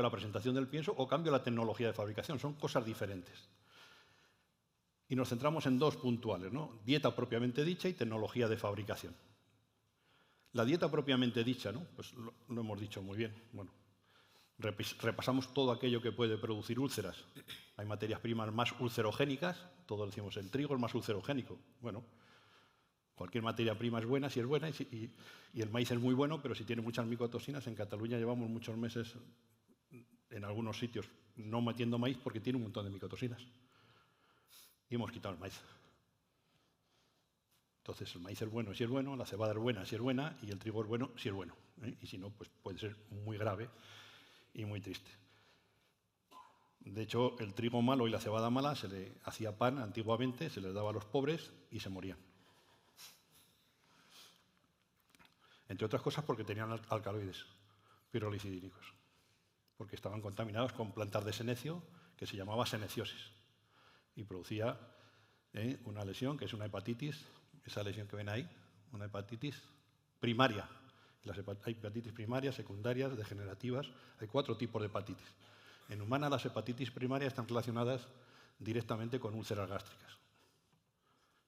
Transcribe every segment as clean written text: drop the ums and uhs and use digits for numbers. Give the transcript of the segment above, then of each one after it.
la presentación del pienso o cambio la tecnología de fabricación. Son cosas diferentes. Y nos centramos en dos puntuales, ¿no? Dieta propiamente dicha y tecnología de fabricación. La dieta propiamente dicha, ¿no? Pues lo hemos dicho muy bien. Bueno, repasamos todo aquello que puede producir úlceras. Hay materias primas más ulcerogénicas, todos decimos el trigo es más ulcerogénico. Bueno, cualquier materia prima es buena si es buena y el maíz es muy bueno, pero si tiene muchas micotoxinas, en Cataluña llevamos muchos meses en algunos sitios no metiendo maíz porque tiene un montón de micotoxinas. Y hemos quitado el maíz. Entonces, el maíz es bueno si es bueno, la cebada es buena si es buena y el trigo es bueno si es bueno. Y si no, pues puede ser muy grave y muy triste. De hecho, el trigo malo y la cebada mala se le hacía pan antiguamente, se les daba a los pobres y se morían. Entre otras cosas porque tenían alcaloides pirrolicidínicos, porque estaban contaminados con plantas de senecio que se llamaba seneciosis y producía una lesión que es una hepatitis, esa lesión que ven ahí, una hepatitis primaria. Hay hepatitis primarias, secundarias, degenerativas, hay 4 tipos de hepatitis. En humana las hepatitis primarias están relacionadas directamente con úlceras gástricas,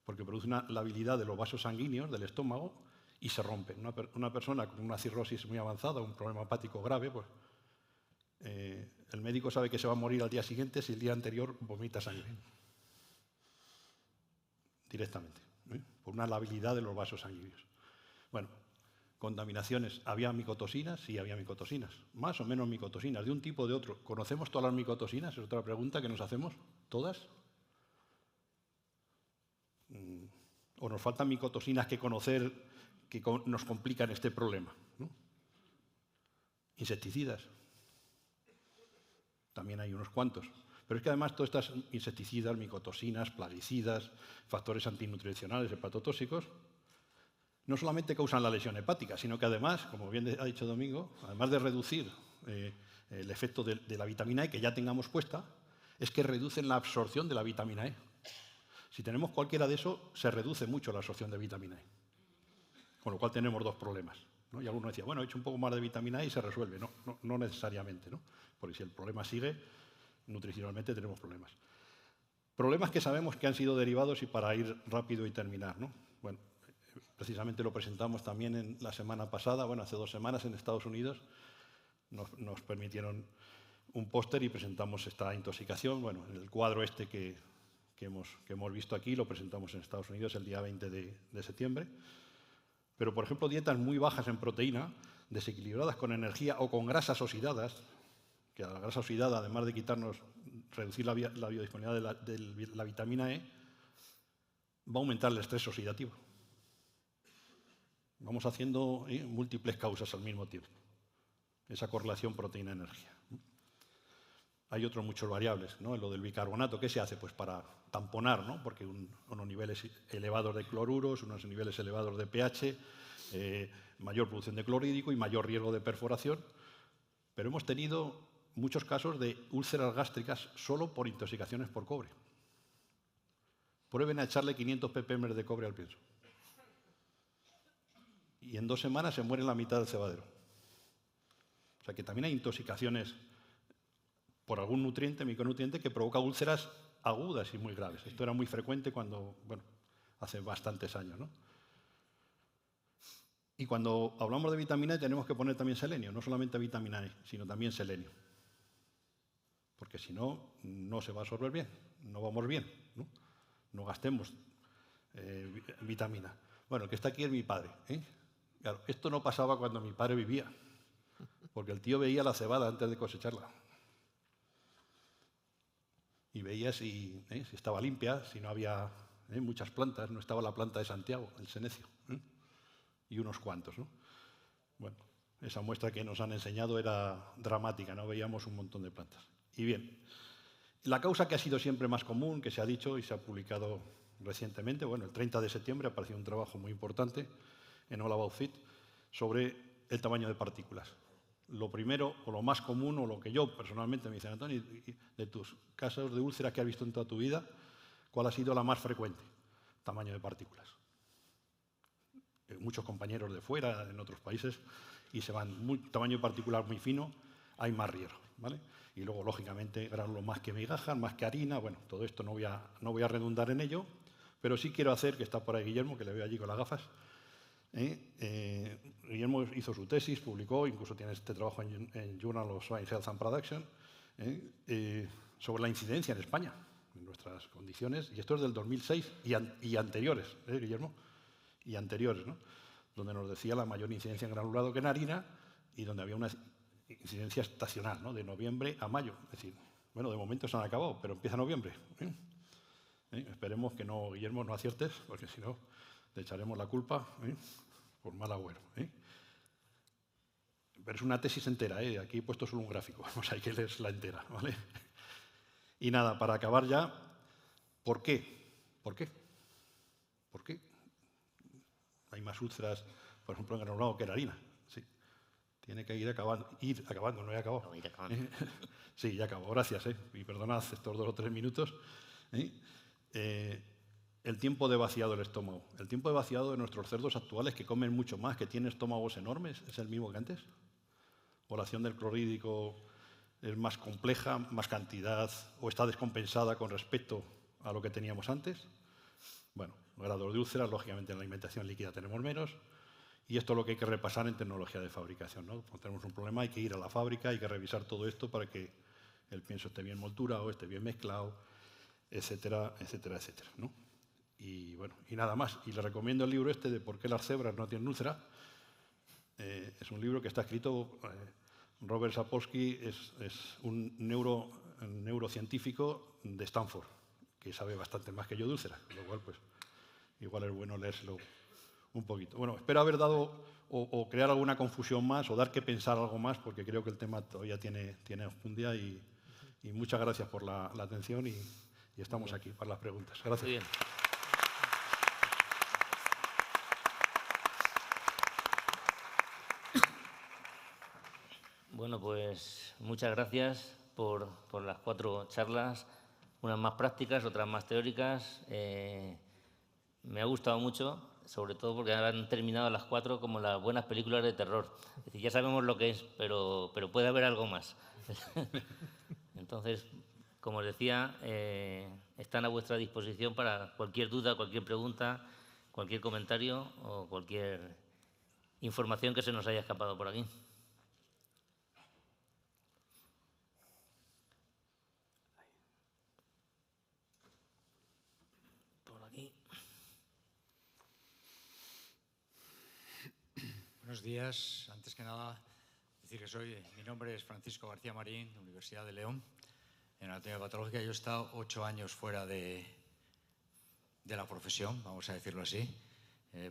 porque produce una labilidad de los vasos sanguíneos del estómago y se rompen. Una persona con una cirrosis muy avanzada, un problema hepático grave, pues, el médico sabe que se va a morir al día siguiente si el día anterior vomita sangre. Directamente, por una labilidad de los vasos sanguíneos. Bueno, contaminaciones. ¿Había micotoxinas? Sí, había micotoxinas. Más o menos micotoxinas, de un tipo o de otro. ¿Conocemos todas las micotoxinas? Es otra pregunta que nos hacemos. ¿Todas? ¿O nos faltan micotoxinas que conocer que nos complican este problema? ¿No? Insecticidas. También hay unos cuantos. Pero es que además todas estas insecticidas, micotoxinas, plaguicidas, factores antinutricionales, hepatotóxicos, no solamente causan la lesión hepática, sino que además, como bien ha dicho Domingo, además de reducir el efecto de la vitamina E que ya tengamos puesta, es que reducen la absorción de la vitamina E. Si tenemos cualquiera de eso, se reduce mucho la absorción de vitamina E. Con lo cual tenemos dos problemas, ¿no? Y alguno decía, bueno, he hecho un poco más de vitamina E y se resuelve. No necesariamente, ¿no? Porque si el problema sigue, nutricionalmente tenemos problemas. Problemas que sabemos que han sido derivados y para ir rápido y terminar, ¿no? Bueno, precisamente lo presentamos también en la semana pasada, bueno, hace 2 semanas en Estados Unidos, nos permitieron un póster y presentamos esta intoxicación. Bueno, en el cuadro este que hemos visto aquí lo presentamos en Estados Unidos el día 20 de septiembre. Pero, por ejemplo, dietas muy bajas en proteína, desequilibradas con energía o con grasas oxidadas, que a la grasa oxidada, además de reducir la biodisponibilidad de la vitamina E, va a aumentar el estrés oxidativo. Vamos haciendo múltiples causas al mismo tiempo. Esa correlación proteína-energía. Hay otros muchos variables, ¿no? Lo del bicarbonato, ¿qué se hace? Pues para tamponar, ¿no? Porque unos niveles elevados de cloruros, unos niveles elevados de pH, mayor producción de clorhídrico y mayor riesgo de perforación. Pero hemos tenido muchos casos de úlceras gástricas solo por intoxicaciones por cobre. Prueben a echarle 500 ppm de cobre al pienso. Y en 2 semanas se muere la mitad del cebadero. O sea que también hay intoxicaciones por algún nutriente, micronutriente, que provoca úlceras agudas y muy graves. Esto era muy frecuente cuando, bueno, hace bastantes años, ¿no? Y cuando hablamos de vitamina E tenemos que poner también selenio, no solamente vitamina E, sino también selenio. Porque si no, no se va a absorber bien, no vamos bien, ¿no? No gastemos vitamina. Bueno, el que está aquí es mi padre, ¿eh? Claro, esto no pasaba cuando mi padre vivía, porque el tío veía la cebada antes de cosecharla. Y veía si estaba limpia, si no había muchas plantas, no estaba la planta de Santiago, el senecio, y unos cuantos, ¿no? Bueno, esa muestra que nos han enseñado era dramática, no veíamos un montón de plantas. Y bien, la causa que ha sido siempre más común, que se ha dicho y se ha publicado recientemente, bueno, el 30 de septiembre apareció un trabajo muy importante en All About Fit sobre el tamaño de partículas. Lo primero, o lo más común, o lo que yo personalmente me dicen, Antonio, de tus casos de úlceras que has visto en toda tu vida, ¿cuál ha sido la más frecuente? Tamaño de partículas. Muchos compañeros de fuera, en otros países, y se van, tamaño de partículas muy fino, hay más riesgo. ¿vale? Y luego, lógicamente, gránulos más que migajas, más que harina. Bueno, todo esto no voy a redundar en ello, pero sí quiero hacer, que está por ahí Guillermo, que le veo allí con las gafas. Guillermo hizo su tesis, publicó, incluso tiene este trabajo en Journal of Swine Health and Production, sobre la incidencia en España, en nuestras condiciones, y esto es del 2006 y anteriores, Guillermo, y anteriores, ¿no? Donde nos decía la mayor incidencia en granulado que en harina y donde había una incidencia estacional, ¿no? De noviembre a mayo. Es decir, bueno, de momento se han acabado, pero empieza noviembre. Esperemos que no, Guillermo, no aciertes, porque si no, le echaremos la culpa por mal agüero. Pero es una tesis entera, aquí he puesto solo un gráfico, vamos, hay que leerla entera, ¿vale? Y nada, para acabar ya, ¿por qué? ¿Por qué? ¿Por qué? Hay más úlceras, por ejemplo, en granulado que en harina. Sí. Tiene que ir acabando, no he acabado. No, ir acabando. Sí, ya acabo, gracias. Y perdonad estos 2 o 3 minutos. El tiempo de vaciado del estómago. El tiempo de vaciado de nuestros cerdos actuales, que comen mucho más, que tienen estómagos enormes, ¿es el mismo que antes? ¿O la acción del clorhídrico es más compleja, más cantidad, o está descompensada con respecto a lo que teníamos antes? Bueno, grados de úlceras, lógicamente en la alimentación líquida tenemos menos, y esto es lo que hay que repasar en tecnología de fabricación, ¿no? Cuando tenemos un problema hay que ir a la fábrica, hay que revisar todo esto para que el pienso esté bien molturado, esté bien mezclado, etcétera, etcétera, etcétera, ¿no? Y bueno, y nada más. Y le recomiendo el libro este de ¿Por qué las cebras no tienen úlcera? Es un libro que está escrito, Robert Sapolsky es un neurocientífico de Stanford, que sabe bastante más que yo de úlceras, con lo cual, pues, igual es bueno leérselo un poquito. Bueno, espero haber dado o crear alguna confusión más o dar que pensar algo más, porque creo que el tema todavía tiene enjundia y muchas gracias por la atención y estamos aquí para las preguntas. Gracias. Muy bien. Bueno, pues muchas gracias por las 4 charlas, unas más prácticas, otras más teóricas. Me ha gustado mucho, sobre todo porque han terminado las 4 como las buenas películas de terror. Es decir, ya sabemos lo que es, pero puede haber algo más. Entonces, como os decía, están a vuestra disposición para cualquier duda, cualquier pregunta, cualquier comentario o cualquier información que se nos haya escapado por aquí. Buenos días. Antes que nada, decir que mi nombre es Francisco García Marín, Universidad de León. En anatomía patológica yo he estado 8 años fuera de la profesión, vamos a decirlo así,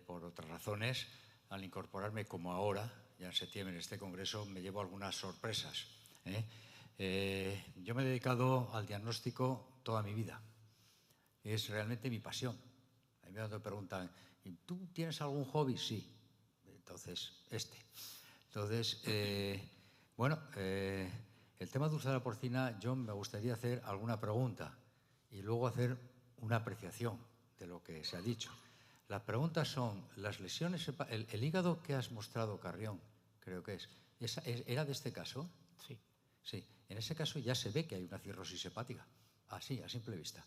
por otras razones. Al incorporarme como ahora, ya en septiembre en este congreso, me llevo algunas sorpresas. Yo me he dedicado al diagnóstico toda mi vida. Es realmente mi pasión. A mí me preguntan, ¿tú tienes algún hobby? Sí. Entonces, Entonces, el tema de úlcera porcina, yo me gustaría hacer alguna pregunta y luego hacer una apreciación de lo que se ha dicho. Las preguntas son, las lesiones, el hígado que has mostrado, Carrión, creo que ¿era de este caso? Sí. Sí, en ese caso ya se ve que hay una cirrosis hepática, así, a simple vista.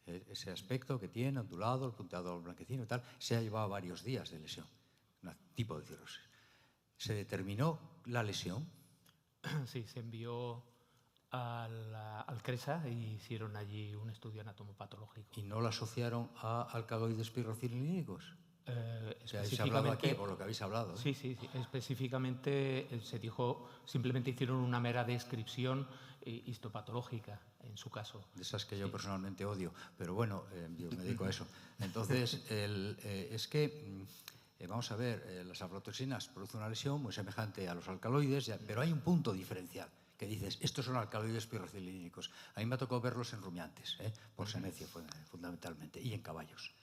Ese aspecto que tiene, ondulado, el punteado blanquecino y tal, se ha llevado varios días de lesión. Un tipo de cirrosis. ¿Se determinó la lesión? Sí, se envió al CRESA y hicieron allí un estudio anatomopatológico. ¿Y no lo asociaron a alcaloides pirrocilinílicos? Se ha hablado aquí, por lo que habéis hablado. Sí, específicamente se dijo, simplemente hicieron una mera descripción histopatológica, en su caso. De esas que yo personalmente odio, pero bueno, yo me dedico a eso. Entonces, es que... vamos a ver, las aflatoxinas producen una lesión muy semejante a los alcaloides, pero hay un punto diferencial, que dices, estos son alcaloides pirrocilinílicos. A mí me ha tocado verlos en rumiantes, por senecio fundamentalmente, y en caballos,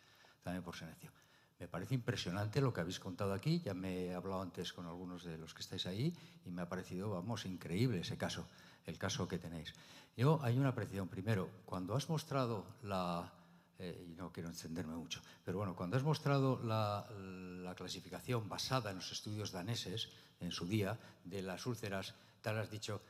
también por senecio. Me parece impresionante lo que habéis contado aquí, ya me he hablado antes con algunos de los que estáis ahí, y me ha parecido, vamos, increíble ese caso, el caso que tenéis. Hay una apreciación. Primero, cuando has mostrado y no quiero encenderme mucho, pero bueno, cuando has mostrado la clasificación basada en los estudios daneses, en su día, de las úlceras, tal has dicho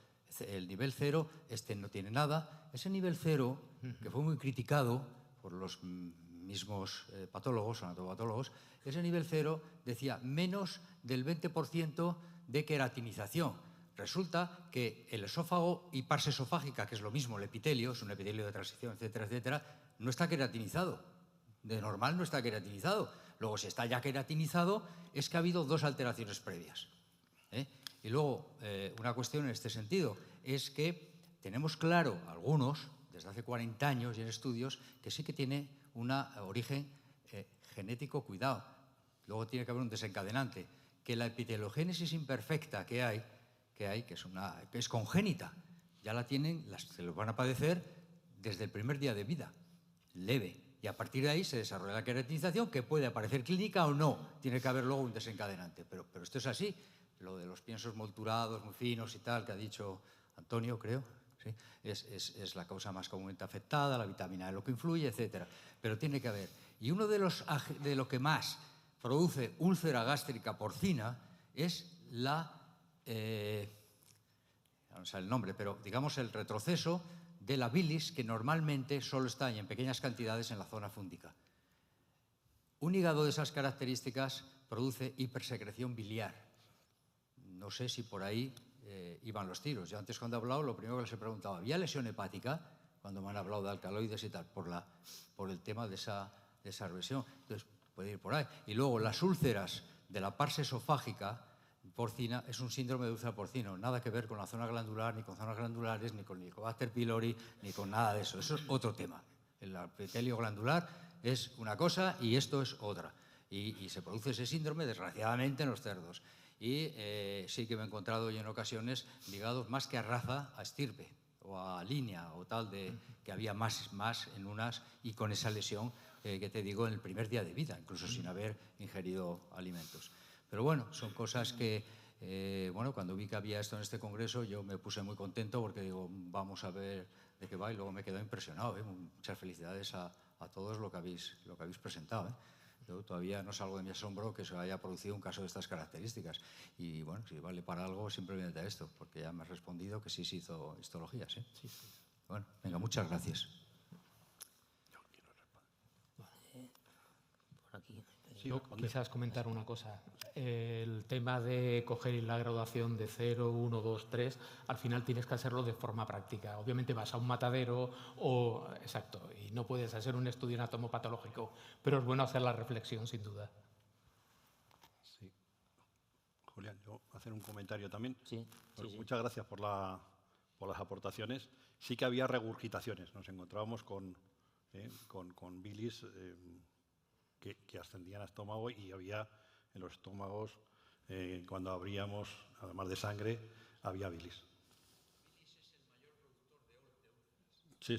el nivel 0, este no tiene nada. Ese nivel 0, que fue muy criticado por los mismos patólogos, anatopatólogos, ese nivel 0 decía menos del 20% de queratinización. Resulta que el esófago y parsa esofágica, que es lo mismo, el epitelio, es un epitelio de transición, etcétera, etcétera, no está queratinizado. De normal no está queratinizado. Luego, si está ya queratinizado, es que ha habido 2 alteraciones previas. Y luego, una cuestión en este sentido, es que tenemos claro, algunos, desde hace 40 años y en estudios, que sí que tiene un origen genético, cuidado. Luego tiene que haber un desencadenante, que la epiteliogénesis imperfecta que es congénita, ya la tienen, se lo van a padecer desde el primer día de vida, leve. Y a partir de ahí se desarrolla la queratinización, que puede aparecer clínica o no. Tiene que haber luego un desencadenante. Pero esto es así. Lo de los piensos molturados, muy finos y tal, que ha dicho Antonio, creo, ¿sí? es la causa más comúnmente afectada, la vitamina E lo que influye, etcétera. Pero tiene que haber. Y uno de lo que más produce úlcera gástrica porcina es no sé el nombre, pero digamos el retroceso de la bilis, que normalmente solo está en pequeñas cantidades en la zona fúndica. Un hígado de esas características produce hipersecreción biliar. No sé si por ahí iban los tiros. Yo antes, cuando he hablado, lo primero que les he preguntado, ¿había lesión hepática? Cuando me han hablado de alcaloides y tal, por el tema de esa reversión. Entonces, puede ir por ahí. Y luego, las úlceras de la parsa esofágica porcina es un síndrome de úlcera porcino. Nada que ver con la zona glandular, ni con zonas glandulares, ni con Helicobacter pylori, ni con nada de eso. Eso es otro tema. El epitelio glandular es una cosa y esto es otra. Y se produce ese síndrome, desgraciadamente, en los cerdos. Y sí que me he encontrado yo en ocasiones ligados más que a raza, a estirpe o a línea o tal, que había más en unas, y con esa lesión que te digo en el primer día de vida, incluso sin haber ingerido alimentos. Pero bueno, son cosas que, cuando vi que había esto en este congreso, yo me puse muy contento porque digo, vamos a ver de qué va, y luego me quedé impresionado. Muchas felicidades a todos lo que habéis presentado. Yo todavía no salgo de mi asombro que se haya producido un caso de estas características. Y bueno, si vale para algo, simplemente a esto, porque ya me has respondido que sí se hizo histologías. Sí. Bueno, venga, muchas gracias. Por aquí. Yo quizás comentar una cosa. El tema de coger la graduación de 0, 1, 2, 3, al final tienes que hacerlo de forma práctica. Obviamente vas a un matadero exacto, y no puedes hacer un estudio anatomopatológico, pero es bueno hacer la reflexión, sin duda. Sí. Julián, yo hacer un comentario también. Sí. Muchas gracias por las aportaciones. Sí que había regurgitaciones. Nos encontrábamos con bilis que ascendían al estómago, y había en los estómagos, cuando abríamos, además de sangre, había bilis. ¿Bilis es el mayor productor de úlceras? Sí.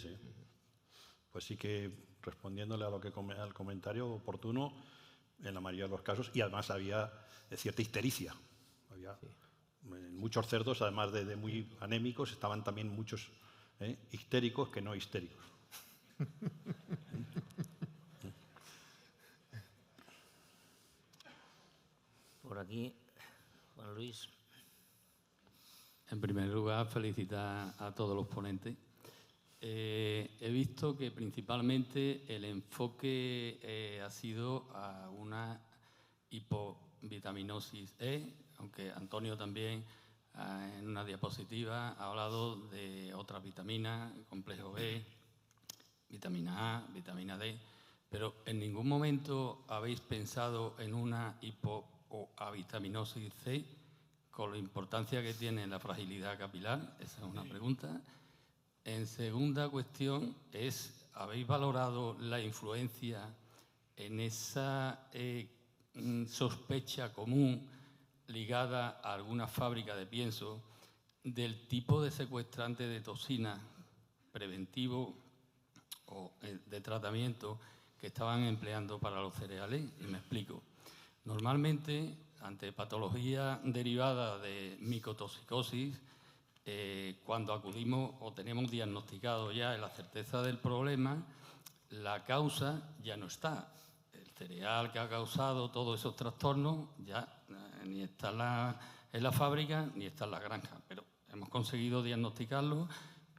Pues sí que, respondiéndole al comentario oportuno, en la mayoría de los casos, y además había cierta histericia. En muchos cerdos, además de muy anémicos, estaban también muchos histéricos que no histéricos. Por aquí, Juan Luis. En primer lugar, felicitar a todos los ponentes. He visto que principalmente el enfoque ha sido a una hipovitaminosis E, aunque Antonio también en una diapositiva ha hablado de otras vitaminas, complejo B, vitamina A, vitamina D, pero en ningún momento habéis pensado en una hipovitaminosis C, con la importancia que tiene la fragilidad capilar. Esa es una pregunta. En segunda cuestión es, ¿habéis valorado la influencia en esa sospecha común ligada a alguna fábrica de pienso del tipo de secuestrante de toxina preventivo o de tratamiento que estaban empleando para los cereales? Y me explico. Normalmente, ante patología derivada de micotoxicosis, cuando acudimos o tenemos diagnosticado ya la certeza del problema, la causa ya no está. El cereal que ha causado todos esos trastornos ya ni está en la fábrica ni está en la granja. Pero hemos conseguido diagnosticarlo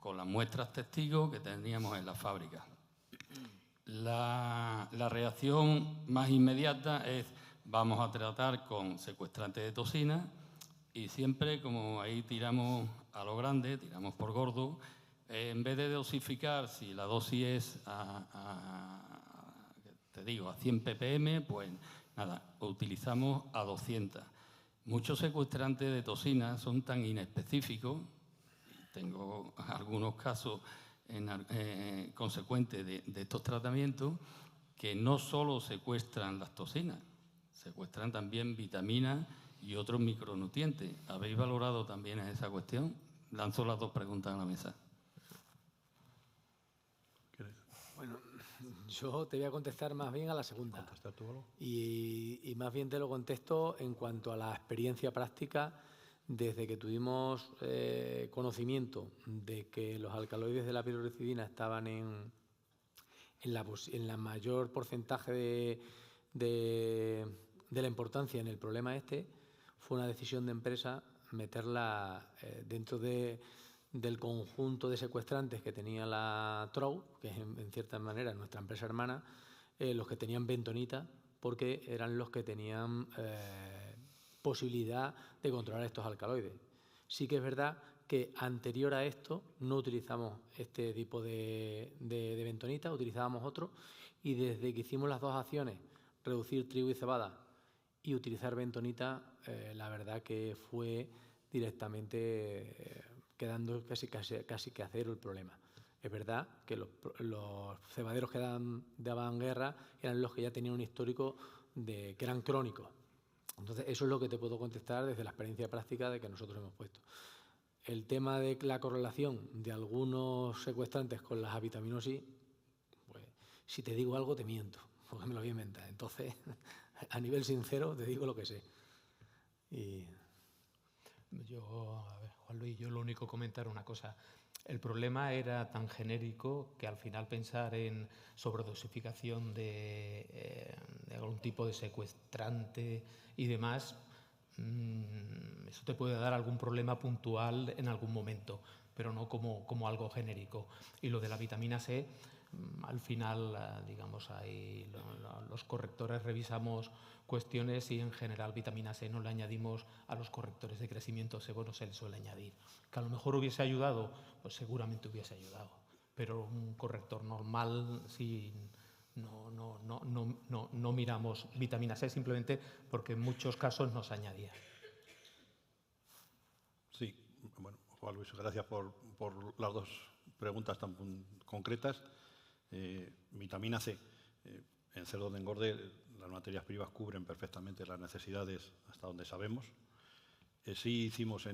con las muestras testigos que teníamos en la fábrica. La reacción más inmediata es: vamos a tratar con secuestrantes de toxina, y siempre, como ahí tiramos a lo grande, tiramos por gordo, en vez de dosificar, si la dosis es te digo, a 100 ppm, pues nada, utilizamos a 200. Muchos secuestrantes de toxina son tan inespecíficos, tengo algunos casos consecuentes de estos tratamientos, que no solo secuestran las toxinas, secuestran también vitaminas y otros micronutrientes. ¿Habéis valorado también esa cuestión? Lanzo las dos preguntas a la mesa. Bueno, yo te voy a contestar más bien a la segunda. ¿Contestar tú algo? Y más bien te lo contesto en cuanto a la experiencia práctica. Desde que tuvimos conocimiento de que los alcaloides de la piroxidina estaban en la mayor porcentaje de la importancia en el problema este, fue una decisión de empresa meterla dentro del conjunto de secuestrantes que tenía la TROU, que es en cierta manera nuestra empresa hermana, los que tenían bentonita, porque eran los que tenían posibilidad de controlar estos alcaloides. Sí que es verdad que anterior a esto no utilizamos este tipo de bentonita, utilizábamos otro, y desde que hicimos las dos acciones, reducir trigo y cebada y utilizar bentonita, la verdad que fue directamente quedando casi que a cero el problema. Es verdad que los cebaderos que daban guerra eran los que ya tenían un histórico que eran crónicos. Entonces, eso es lo que te puedo contestar desde la experiencia práctica de que nosotros hemos puesto. El tema de la correlación de algunos secuestrantes con las avitaminosis, pues si te digo algo te miento, porque me lo voy a inventar. Entonces, a nivel sincero, te digo lo que sé. Y a ver, Juan Luis, yo lo único comentar una cosa. El problema era tan genérico que al final pensar en sobredosificación de algún tipo de secuestrante y demás, eso te puede dar algún problema puntual en algún momento, pero no como algo genérico. Y lo de la vitamina C, al final, digamos, ahí los correctores revisamos cuestiones y en general vitamina C no le añadimos a los correctores de crecimiento sebo, no se le suele añadir. Que a lo mejor hubiese ayudado, pues seguramente hubiese ayudado, pero un corrector normal sí no miramos vitamina C simplemente porque en muchos casos no se añadía. Sí, bueno, Juan Luis, gracias por las dos preguntas tan concretas. Vitamina C. En cerdo de engorde, las materias primas cubren perfectamente las necesidades hasta donde sabemos. Sí hicimos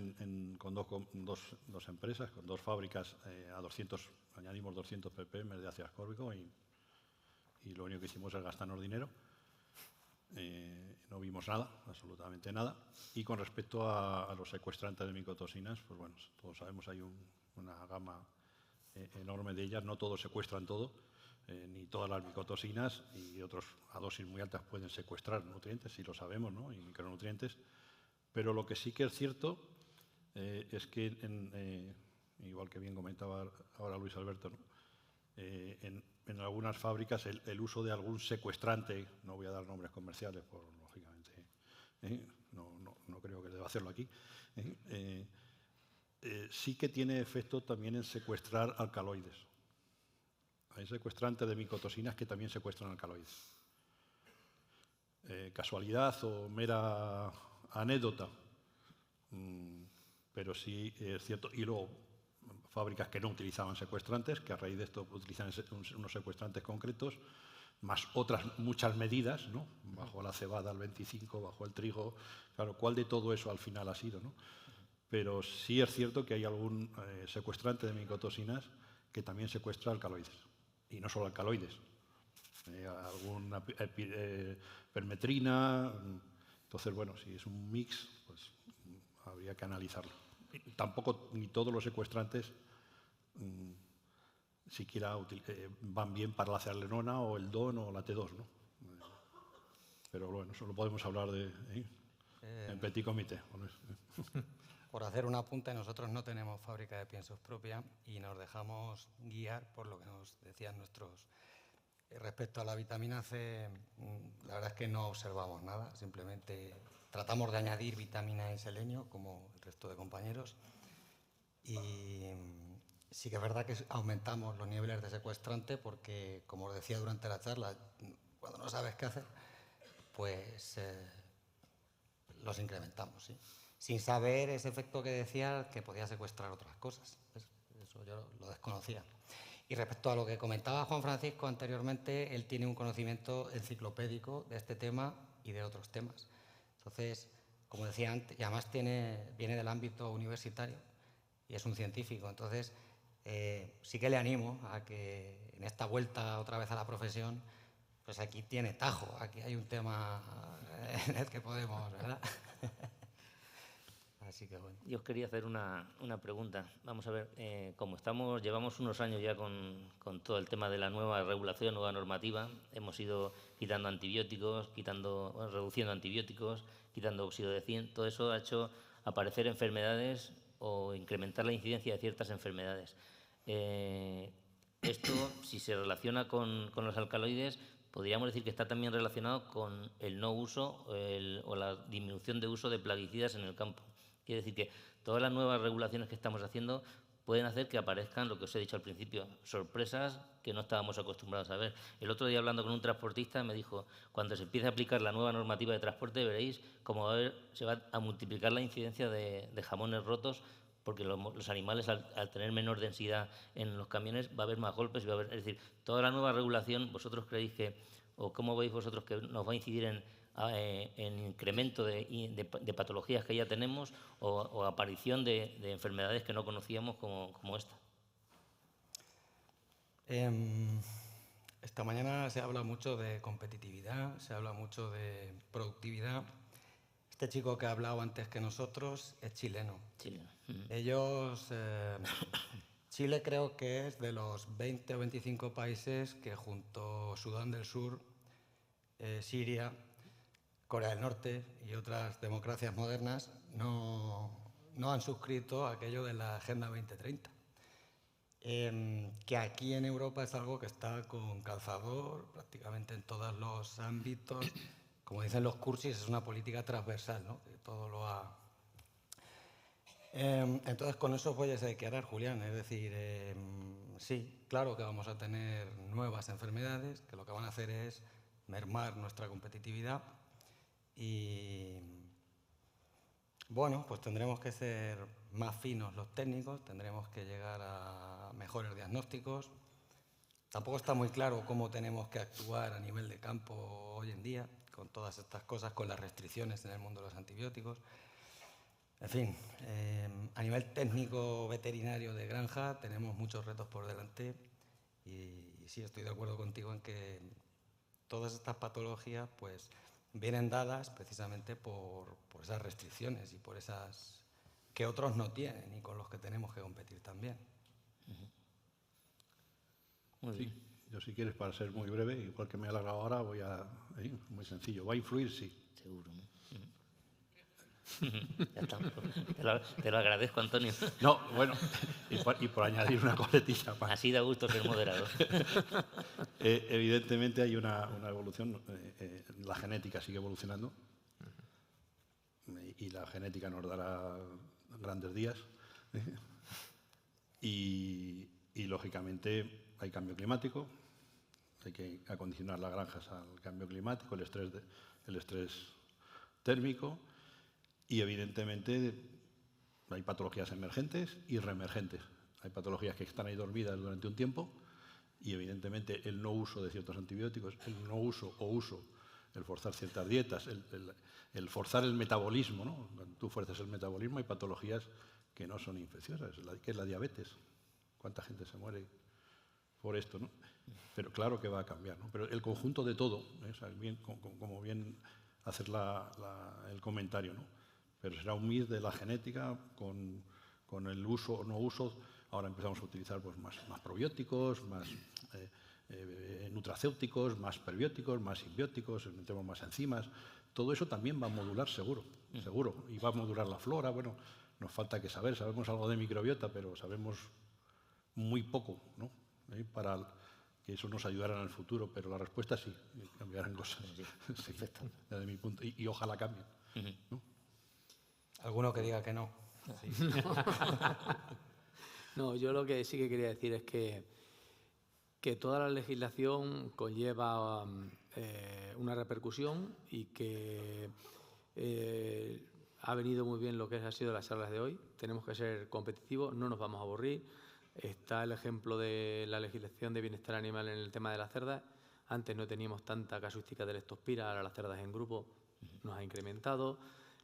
con dos empresas, con dos fábricas, añadimos 200 ppm de ácido ascórbico y lo único que hicimos es gastarnos dinero. No vimos nada, absolutamente nada. Y con respecto a los secuestrantes de micotoxinas, pues bueno, todos sabemos hay una gama enorme de ellas, no todos secuestran todo, ni todas las micotoxinas, y otros a dosis muy altas pueden secuestrar nutrientes, sí lo sabemos, ¿no? Y micronutrientes. Pero lo que sí que es cierto es que, igual que bien comentaba ahora Luis Alberto, ¿no? En algunas fábricas el uso de algún secuestrante, no voy a dar nombres comerciales, lógicamente, no creo que deba hacerlo aquí, sí que tiene efecto también en secuestrar alcaloides. Hay secuestrantes de micotoxinas que también secuestran alcaloides. Casualidad o mera anécdota, pero sí es cierto. Y luego fábricas que no utilizaban secuestrantes, que a raíz de esto utilizan unos secuestrantes concretos, más otras muchas medidas, ¿no? Bajo la cebada al 25, bajo el trigo. Claro, ¿cuál de todo eso al final ha sido, ¿no? Pero sí es cierto que hay algún secuestrante de micotoxinas que también secuestra alcaloides. Y no solo alcaloides. Alguna permetrina. Entonces, bueno, si es un mix, pues habría que analizarlo. Tampoco ni todos los secuestrantes siquiera van bien para la cearalenona o el DON o la T2, ¿no? Pero bueno, eso lo podemos hablar en petit comité. por hacer un apunte, nosotros no tenemos fábrica de piensos propia y nos dejamos guiar por lo que nos decían nuestros. Respecto a la vitamina C, la verdad es que no observamos nada, simplemente tratamos de añadir vitamina y selenio, como el resto de compañeros, y sí que es verdad que aumentamos los niveles de secuestrante porque, como os decía durante la charla, cuando no sabes qué hacer, pues los incrementamos, ¿sí? Sin saber ese efecto que decía que podía secuestrar otras cosas. Eso yo lo desconocía. Y respecto a lo que comentaba Juan Francisco anteriormente, él tiene un conocimiento enciclopédico de este tema y de otros temas. Entonces, como decía antes, y además viene del ámbito universitario y es un científico. Entonces, sí que le animo a que en esta vuelta otra vez a la profesión, pues aquí tiene tajo, aquí hay un tema en el que podemos, ¿verdad? Así que bueno. Yo os quería hacer una pregunta. Vamos a ver, como llevamos unos años ya con todo el tema de la nueva regulación, nueva normativa, hemos ido quitando antibióticos, reduciendo antibióticos, quitando óxido de zinc. Todo eso ha hecho aparecer enfermedades o incrementar la incidencia de ciertas enfermedades. Esto, si se relaciona con los alcaloides, podríamos decir que está también relacionado con el no uso o la disminución de uso de plaguicidas en el campo. Quiere decir que todas las nuevas regulaciones que estamos haciendo pueden hacer que aparezcan, lo que os he dicho al principio, sorpresas que no estábamos acostumbrados a ver. El otro día, hablando con un transportista, me dijo, cuando se empiece a aplicar la nueva normativa de transporte, veréis cómo se va a multiplicar la incidencia de jamones rotos, porque los animales, al tener menor densidad en los camiones, va a haber más golpes. Es decir, toda la nueva regulación, ¿vosotros creéis o cómo veis vosotros que nos va a incidir en incremento de patologías que ya tenemos o aparición de enfermedades que no conocíamos como esta? Esta mañana se habla mucho de competitividad, se habla mucho de productividad. Este chico que ha hablado antes que nosotros es chileno. Chile creo que es de los 20 o 25 países que junto a Sudán del Sur, Siria, Corea del Norte y otras democracias modernas no han suscrito aquello de la Agenda 2030. Que aquí en Europa es algo que está con calzador prácticamente en todos los ámbitos. Como dicen los cursis, es una política transversal, ¿no? Que todo lo ha... Entonces, con eso puedes quedar, Julián. Es decir, sí, claro que vamos a tener nuevas enfermedades, que lo que van a hacer es mermar nuestra competitividad. Y bueno, pues tendremos que ser más finos los técnicos, tendremos que llegar a mejores diagnósticos. Tampoco está muy claro cómo tenemos que actuar a nivel de campo hoy en día, con todas estas cosas, con las restricciones en el mundo de los antibióticos. En fin, a nivel técnico veterinario de granja tenemos muchos retos por delante y sí estoy de acuerdo contigo en que todas estas patologías pues vienen dadas precisamente por esas restricciones y por esas que otros no tienen y con los que tenemos que competir también. Muy bien. Sí, yo si quieres, para ser muy breve, igual que me he alargado ahora, muy sencillo. ¿Va a influir? Sí. Seguro, ¿no? Ya está. Te lo agradezco, Antonio. No, bueno, y por añadir una coletilla más. Así da gusto ser moderador. Evidentemente hay una evolución, la genética sigue evolucionando y la genética nos dará grandes días. Y lógicamente hay cambio climático, hay que acondicionar las granjas al cambio climático, el estrés térmico. Y evidentemente hay patologías emergentes y reemergentes. Hay patologías que están ahí dormidas durante un tiempo y evidentemente el no uso de ciertos antibióticos, el no uso o uso, el forzar ciertas dietas, el forzar el metabolismo, ¿no? Cuando tú fuerzas el metabolismo hay patologías que no son infecciosas, que es la diabetes. ¿Cuánta gente se muere por esto, ¿no? Pero claro que va a cambiar, ¿no? Pero el conjunto de todo, o sea, como bien hacer el comentario, ¿no? Pero será un mix de la genética con el uso o no uso. Ahora empezamos a utilizar pues, más probióticos, más nutracéuticos, más prebióticos, más simbióticos, metemos más enzimas. Todo eso también va a modular seguro. Y va a modular la flora. Bueno, nos falta que saber. Sabemos algo de microbiota, pero sabemos muy poco, ¿no? Para que eso nos ayudara en el futuro, pero la respuesta sí, cambiarán cosas. Sí, desde mi punto, y ojalá cambien, ¿no? ¿Alguno que diga que no? Sí. No, yo lo que sí que quería decir es que toda la legislación conlleva una repercusión y que ha venido muy bien lo que ha sido las charlas de hoy. Tenemos que ser competitivos, no nos vamos a aburrir. Está el ejemplo de la legislación de bienestar animal en el tema de las cerdas. Antes no teníamos tanta casuística de leptospira, ahora las cerdas en grupo nos ha incrementado.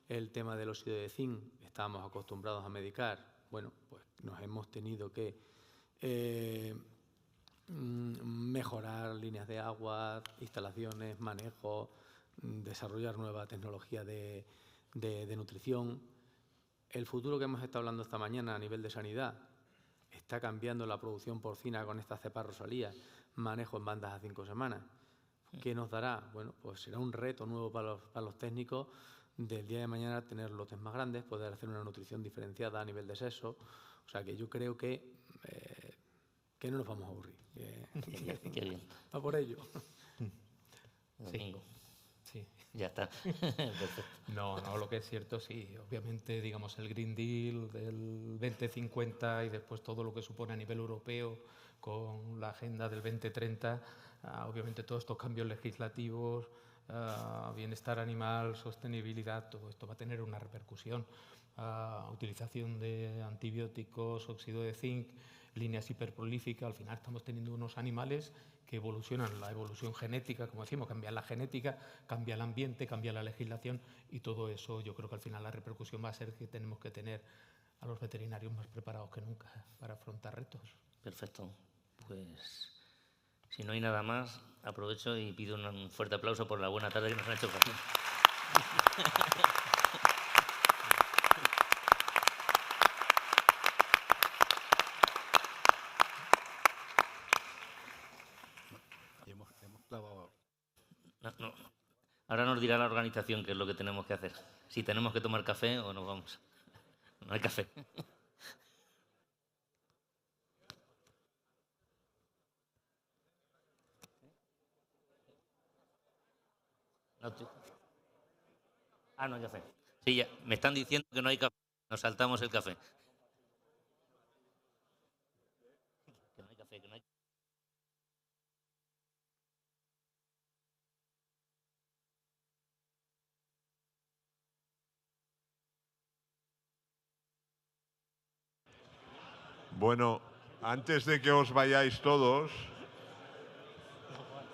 El tema del óxido de zinc, estábamos acostumbrados a medicar. Bueno, pues nos hemos tenido que mejorar líneas de agua, instalaciones, manejo, desarrollar nueva tecnología de nutrición. El futuro que hemos estado hablando esta mañana a nivel de sanidad, está cambiando la producción porcina con esta cepa rosalía, manejo en bandas a 5 semanas. ¿Qué nos dará? Bueno, pues será un reto nuevo para los técnicos del día de mañana tener lotes más grandes, poder hacer una nutrición diferenciada a nivel de sexo. O sea que yo creo que no nos vamos a aburrir. Qué bien. Va por ello. Domingo. Sí. Ya está. Perfecto. No, lo que es cierto, sí. Obviamente, digamos, el Green Deal del 2050 y después todo lo que supone a nivel europeo con la agenda del 2030, obviamente todos estos cambios legislativos, bienestar animal, sostenibilidad, todo esto va a tener una repercusión. Utilización de antibióticos, óxido de zinc, líneas hiperprolíficas. Al final estamos teniendo unos animales que evolucionan, la evolución genética, como decimos, cambia la genética, cambia el ambiente, cambia la legislación y todo eso yo creo que al final la repercusión va a ser que tenemos que tener a los veterinarios más preparados que nunca para afrontar retos. Perfecto. Pues si no hay nada más, aprovecho y pido un fuerte aplauso por la buena tarde que nos han hecho pasar. No. Ahora nos dirá la organización qué es lo que tenemos que hacer. Si tenemos que tomar café o nos vamos. No hay café. No hay café. Sí, ya. Me están diciendo que no hay café. Nos saltamos el café. Que no hay café, que no hay. Bueno, antes de que os vayáis todos,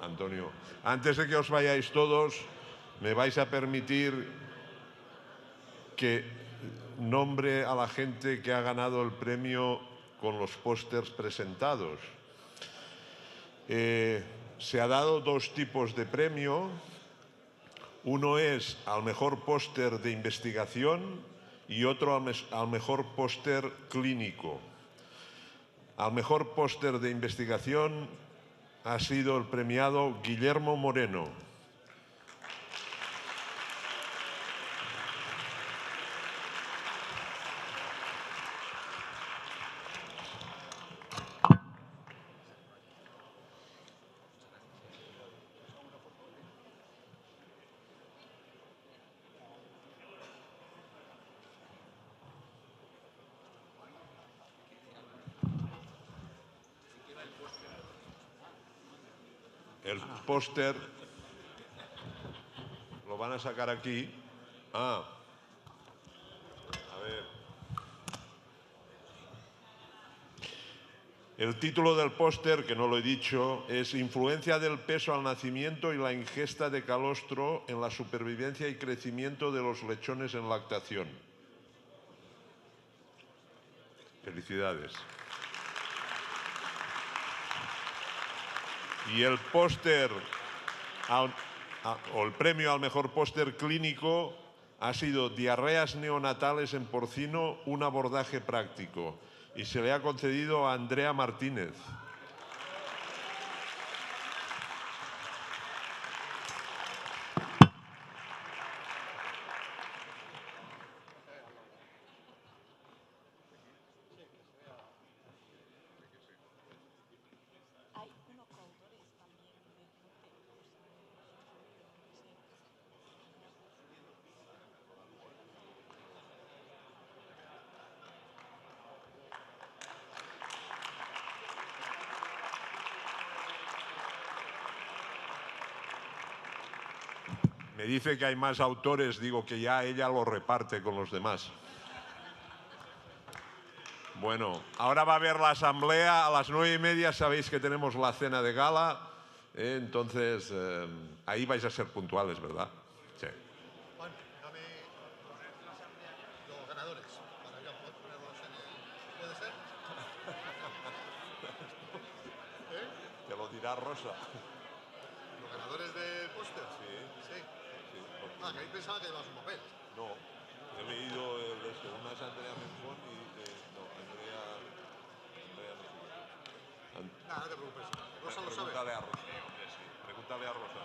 Antonio, antes de que os vayáis todos, me vais a permitir que nombre a la gente que ha ganado el premio con los pósters presentados. Se ha dado 2 tipos de premio. Uno es al mejor póster de investigación y otro al mejor póster clínico. Al mejor póster de investigación ha sido el premiado Guillermo Moreno. El póster lo van a sacar aquí. A ver. El título del póster, que no lo he dicho, es Influencia del peso al nacimiento y la ingesta de calostro en la supervivencia y crecimiento de los lechones en lactación. Felicidades. Y el póster, o el premio al mejor póster clínico ha sido Diarreas neonatales en porcino, un abordaje práctico. Y se le ha concedido a Andrea Martínez. Me dice que hay más autores, digo que ya ella lo reparte con los demás. Bueno, ahora va a haber la asamblea, a las 9:30 sabéis que tenemos la cena de gala, entonces ahí vais a ser puntuales, ¿verdad? Sí. Juan, dame los ganadores para yo ponerlos en el... ¿Puede ser? Te lo dirá Rosa. ¿Los ganadores del póster? Sí. Ah, que ahí pensaba que llevabas un papel. No, he leído el de este. Una es Andrea Menfón y... no, Andrea no sé qué. Nada, no te preocupes. Rosa lo sabe. Pregúntale a Rosa. Pregúntale a Rosa.